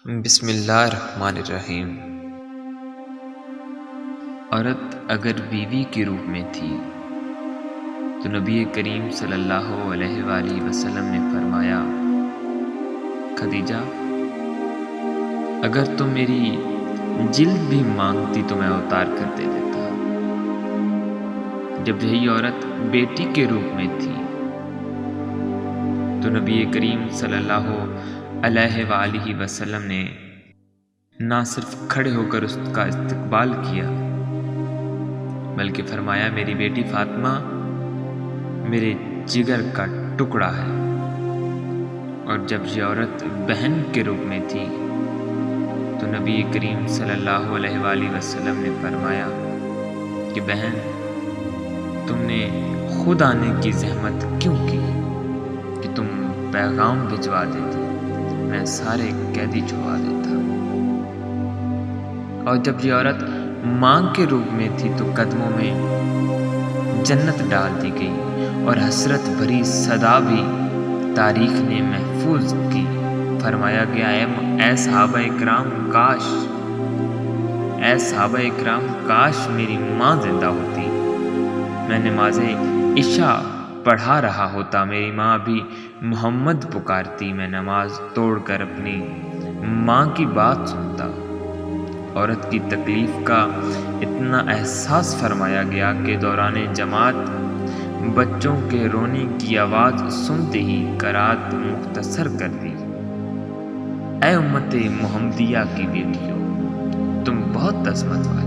بسم اللہ الرحمن الرحیم۔ عورت اگر بیوی کے روپ میں تھی تو نبی کریم صلی اللہ علیہ وآلہ وسلم نے فرمایا، خدیجہ اگر تم میری جلد بھی مانگتی تو میں اتار کر دے دیتا۔ جب یہی عورت بیٹی کے روپ میں تھی تو نبی کریم صلی اللہ علیہ وآلہ وسلم نے نہ صرف کھڑے ہو کر اس کا استقبال کیا بلکہ فرمایا، میری بیٹی فاطمہ میرے جگر کا ٹکڑا ہے۔ اور جب یہ عورت بہن کے روپ میں تھی تو نبی کریم صلی اللہ علیہ وآلہ وسلم نے فرمایا کہ بہن تم نے خود آنے کی زحمت کیوں کی کہ تم پیغام بھجوا دیتی، میں سارے قیدی چھڑوا دیتا۔ اور جب یہ عورت ماں کے روپ میں تھی تو قدموں میں جنت ڈال دی گئی اور حسرت بھری صدا بھی تاریخ نے محفوظ کی۔ فرمایا گیا، اے صحابہ اکرام کاش میری ماں زندہ ہوتی، میں نماز عشاء پڑھا رہا ہوتا، میری ماں بھی محمد پکارتی، میں نماز توڑ کر اپنی ماں کی بات سنتا۔ عورت کی تکلیف کا اتنا احساس فرمایا گیا کہ دوران جماعت بچوں کے رونے کی آواز سنتے ہی قرات مختصر کر دی۔ اے امت محمدیہ کی بیٹیوں، تم بہت عظمت والے